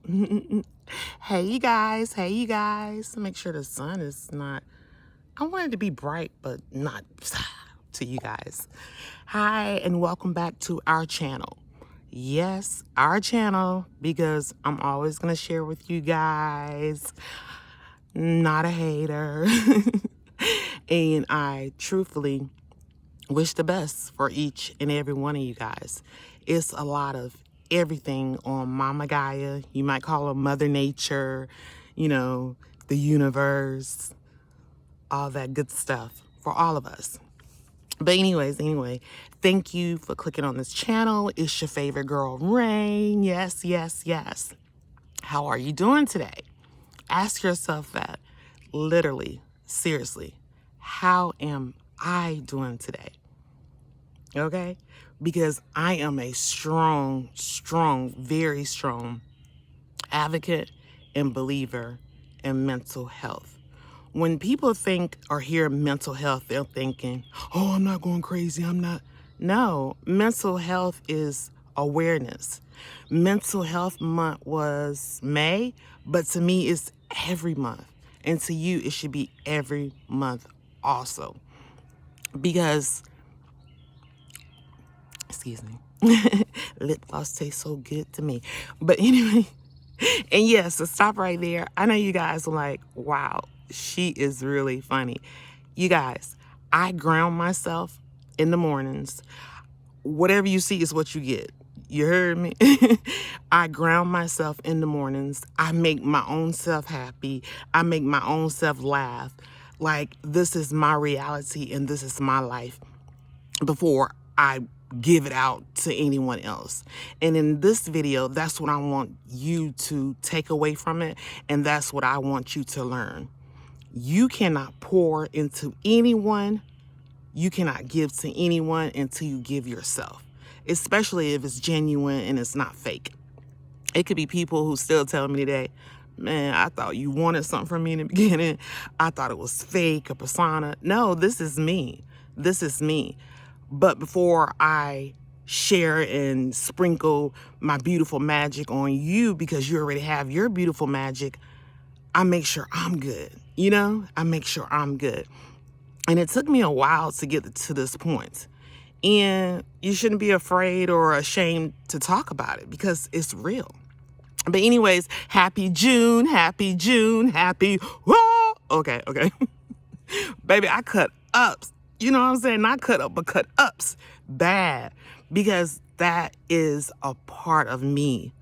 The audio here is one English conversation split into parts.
Hey, you guys. Hey, you guys. Make sure the sun is not, I want it to be bright, but not to you guys. Hi, and welcome back to our channel. Yes, our channel, because I'm always going to share with you guys. Not a hater. And I truthfully wish the best for each and every one of you guys. It's a lot of everything on Mama Gaia. You might call her Mother Nature, the universe, all that good stuff for all of us. But anyway, thank you for clicking on this channel. It's your favorite girl, Raine. Yes, yes, yes. How are you doing today? Ask yourself that. Literally, seriously. How am I doing today? Okay? Because I am a strong, very strong advocate and believer in mental health. When people think or hear mental health, they're thinking, oh, I'm not going crazy. I'm not. No, mental health is awareness. Mental health month was May, but to me, it's every month. And to you, it should be every month also. Because excuse me, lip gloss tastes so good to me. But anyway, and yes, so stop right there. I know you guys are like, wow, she is really funny. You guys, I ground myself in the mornings. Whatever you see is what you get. You heard me? I ground myself in the mornings. I make my own self happy. I make my own self laugh. Like, this is my reality and this is my life before I give it out to anyone else. And in this video, that's what I want you to take away from it. And that's what I want you to learn. You cannot pour into anyone. You cannot give to anyone until you give yourself, especially if it's genuine and it's not fake. It could be people who still tell me today, man, I thought you wanted something from me in the beginning. I thought it was fake, a persona. No, this is me. This is me. But before I share and sprinkle my beautiful magic on you, because you already have your beautiful magic, I make sure I'm good. I make sure I'm good. And it took me a while to get to this point. And you shouldn't be afraid or ashamed to talk about it because it's real. But anyways, happy June, whoa. Okay. Baby, I cut ups. You know what I'm saying? Not cut up, but cut ups bad, because that is a part of me.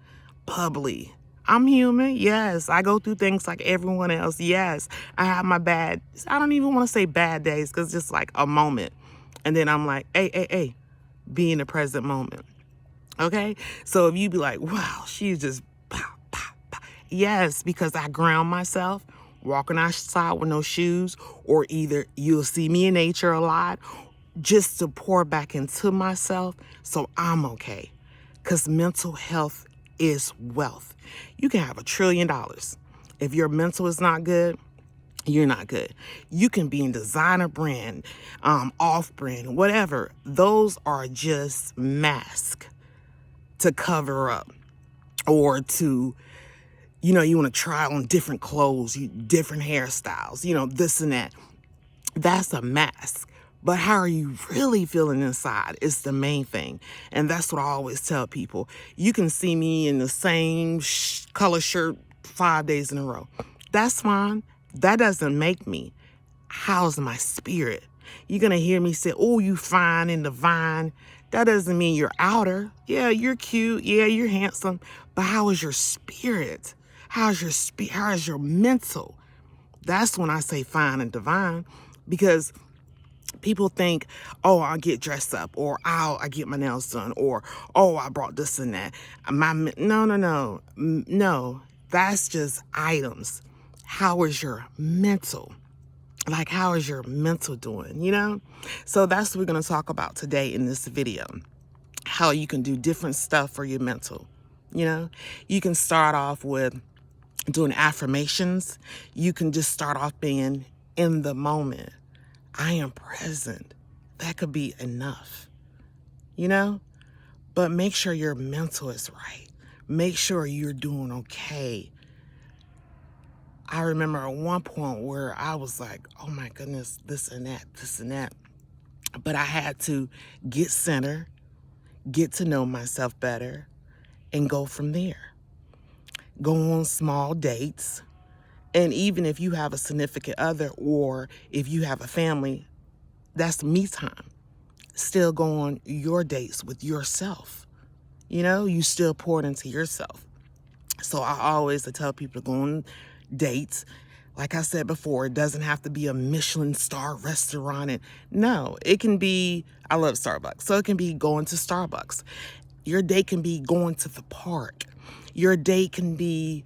Bubbly. I'm human. Yes. I go through things like everyone else. Yes. I have my bad. I don't even want to say bad days because it's just like a moment. And then I'm like, hey, be in the present moment. Okay. So if you be like, wow, she's just pow, pow, pow. Yes, because I ground myself. Walking outside with no shoes, or either you'll see me in nature a lot, just to pour back into myself so I'm okay. Because mental health is wealth. You can have $1 trillion. If your mental is not good, you're not good. You can be in designer brand, off brand, whatever. Those are just masks to cover up or to, you want to try on different clothes, different hairstyles, this and that. That's a mask. But how are you really feeling inside is the main thing. And that's what I always tell people. You can see me in the same color shirt 5 days in a row. That's fine. That doesn't make me. How's my spirit? You're going to hear me say, oh, you fine and divine. That doesn't mean you're outer. Yeah, you're cute. Yeah, you're handsome. But how is your spirit? How's your spirit? How is your mental? That's when I say fine and divine, because people think, oh, I'll get dressed up, or I get my nails done, or, oh, I brought this and that. No. That's just items. How is your mental? Like, how is your mental doing, So that's what we're going to talk about today in this video. How you can do different stuff for your mental, You can start off with doing affirmations. You can just start off being in the moment. I am present. That could be enough, But make sure your mental is right. Make sure you're doing okay. I remember at one point where I was like, oh my goodness, this and that, this and that. But I had to get centered, get to know myself better, and go from there. Go on small dates. And even if you have a significant other or if you have a family, that's me time. Still go on your dates with yourself. You know, you still pour it into yourself. So I always tell people to go on dates. Like I said before, it doesn't have to be a Michelin star restaurant. And no, it can be, I love Starbucks. So it can be going to Starbucks. Your date can be going to the park. Your date can be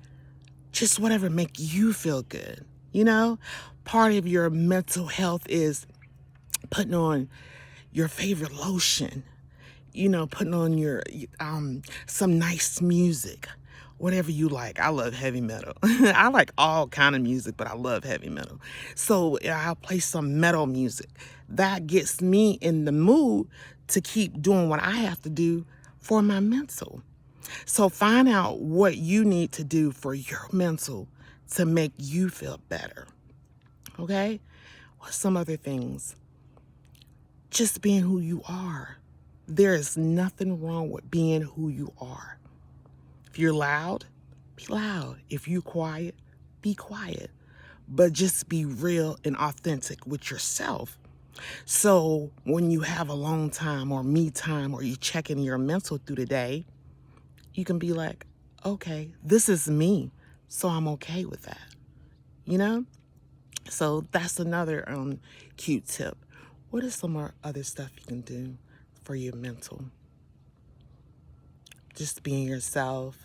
just whatever make you feel good. You know, part of your mental health is putting on your favorite lotion, you know, putting on your some nice music, whatever you like. I love heavy metal. I like all kind of music, but I love heavy metal. So I'll play some metal music. That gets me in the mood to keep doing what I have to do for my mental. So find out what you need to do for your mental to make you feel better. Okay? What's some other things? Just being who you are. There is nothing wrong with being who you are. If you're loud, be loud. If you're quiet, be quiet. But just be real and authentic with yourself. So when you have alone time or me time or you're checking your mental through the day, you can be like, okay, this is me. So I'm okay with that. You know? So that's another cute tip. What is some more other stuff you can do for your mental? Just being yourself,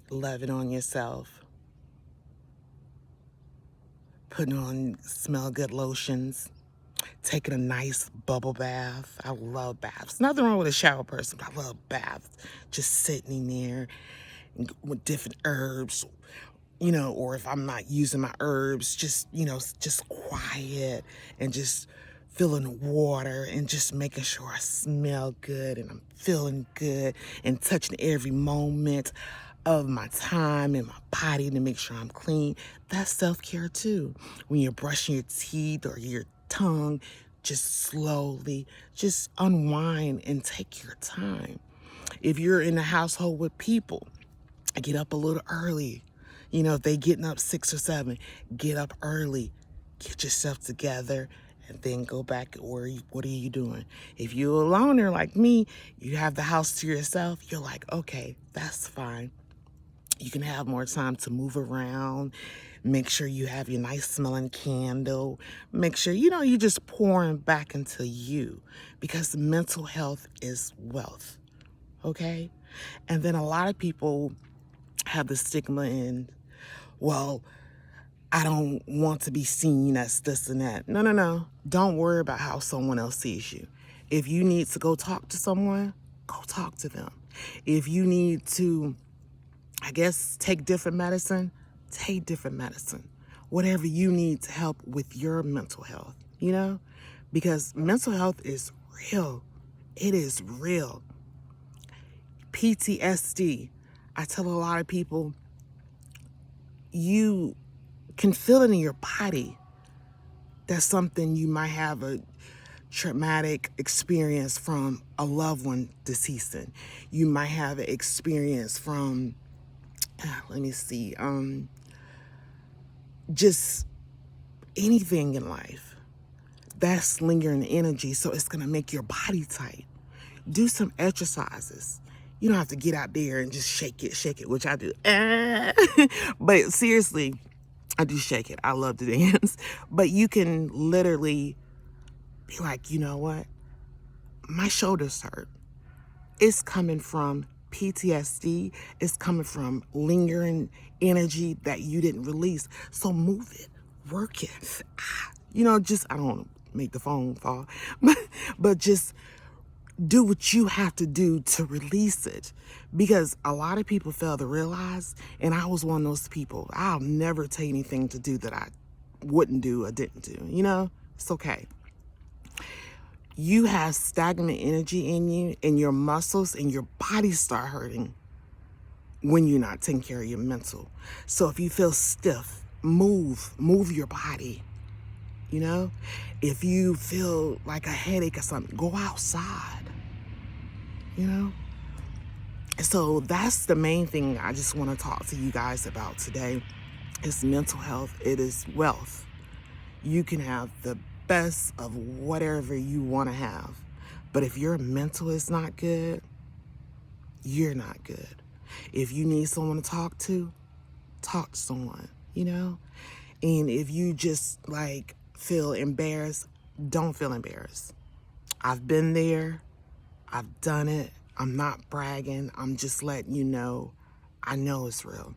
loving on yourself, putting on smell good lotions, taking a nice bubble bath. I love baths. Nothing wrong with a shower person, but I love baths. Just sitting in there with different herbs, you know, or if I'm not using my herbs, just, you know, just quiet and just feeling the water and just making sure I smell good and I'm feeling good and touching every moment of my time and my body to make sure I'm clean. That's self-care too. When you're brushing your teeth or your tongue, just slowly, just unwind and take your time. If you're in a household with people, get up a little early. You know, if they getting up 6 or 7, get up early, get yourself together, and then go back where what are you doing? If you're a loner like me, you have the house to yourself, you're like, okay, that's fine. You can have more time to move around. Make sure you have your nice smelling candle. Make sure, you know, you're just pouring back into you because mental health is wealth, okay? And then a lot of people have the stigma in, well, I don't want to be seen as this and that. No, no, no. Don't worry about how someone else sees you. If you need to go talk to someone, go talk to them. If you need to, I guess, take different medicine, take different medicine. Whatever you need to help with your mental health, you know? Because mental health is real. It is real. PTSD. I tell a lot of people, you can feel it in your body. That's something you might have a traumatic experience from a loved one deceasing. You might have an experience from, let me see, just anything in life. That's lingering energy, so it's gonna make your body tight. Do some exercises. You don't have to get out there and just shake it, which I do. But seriously, I do shake it. I love to dance. But you can literally be like, you know what? My shoulders hurt. It's coming from PTSD. It's coming from lingering energy that you didn't release. So move it, work it. You know, just, I don't want to make the phone fall, but just do what you have to do to release it. Because a lot of people fail to realize, and I was one of those people, I'll never tell you anything to do that I wouldn't do or didn't do. You know, it's okay. You have stagnant energy in you and your muscles and your body start hurting. when you're not taking care of your mental. So if you feel stiff, move your body. You know, if you feel like a headache or something, go outside, you know? So that's the main thing I just want to talk to you guys about today is mental health. It is wealth. You can have the best of whatever you want to have. But if your mental is not good, you're not good. If you need someone to talk to someone, you know? And if you just like feel embarrassed, don't feel embarrassed. I've been there. I've done it. I'm not bragging. I'm just letting you know. I know it's real.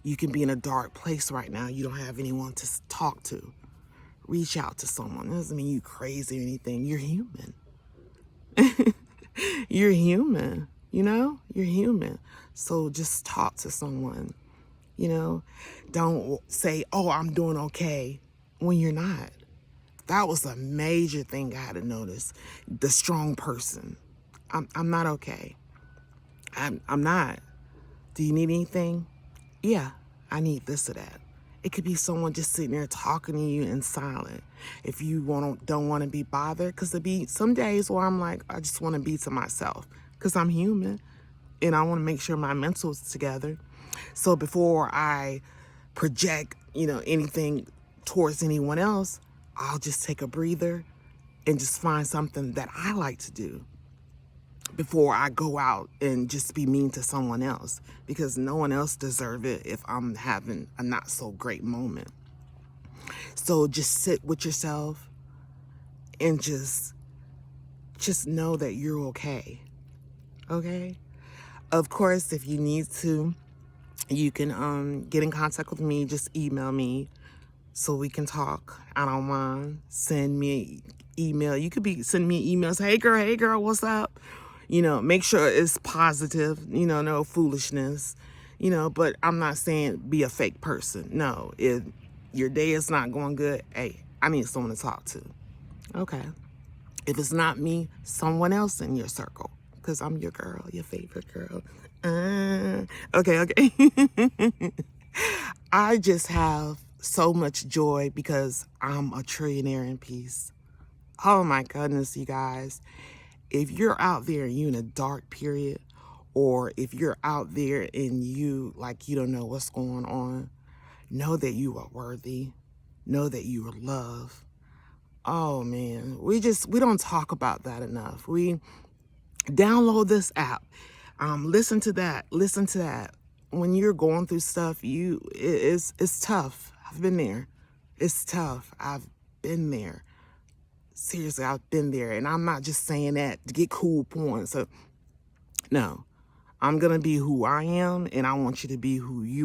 You can be in a dark place right now. You don't have anyone to talk to. Reach out to someone. It doesn't mean you crazy or anything. You're human. You're human. You know? You're human. So just talk to someone. You know? Don't say, oh, I'm doing okay, when you're not. That was a major thing I had to notice. The strong person. I'm not okay. I'm not. Do you need anything? Yeah, I need this or that. It could be someone just sitting there talking to you in silence. If you don't want to be bothered, because there be some days where I'm like, I just want to be to myself, because I'm human, and I want to make sure my mental's together. So before I project, anything towards anyone else, I'll just take a breather and just find something that I like to do before I go out and just be mean to someone else, because no one else deserves it if I'm having a not so great moment. So just sit with yourself and just know that you're okay. Okay? Of course, if you need to, you can get in contact with me. Just email me so we can talk. I don't mind. Send me an email. You could send me emails. Hey girl, what's up? Make sure it's positive, no foolishness, but I'm not saying be a fake person. No, if your day is not going good, hey, I need someone to talk to. Okay. If it's not me, someone else in your circle, because I'm your girl, your favorite girl. Okay. I just have so much joy because I'm a trillionaire in peace. Oh my goodness, you guys. If you're out there and you're in a dark period, or if you're out there and you don't know what's going on, know that you are worthy. Know that you are loved. Oh man, we don't talk about that enough. We download this app. Listen to that. When you're going through stuff, it's tough. I've been there. It's tough. I've been there. Seriously, I've been there. And I'm not just saying that to get cool points. So, no, I'm going to be who I am, and I want you to be who you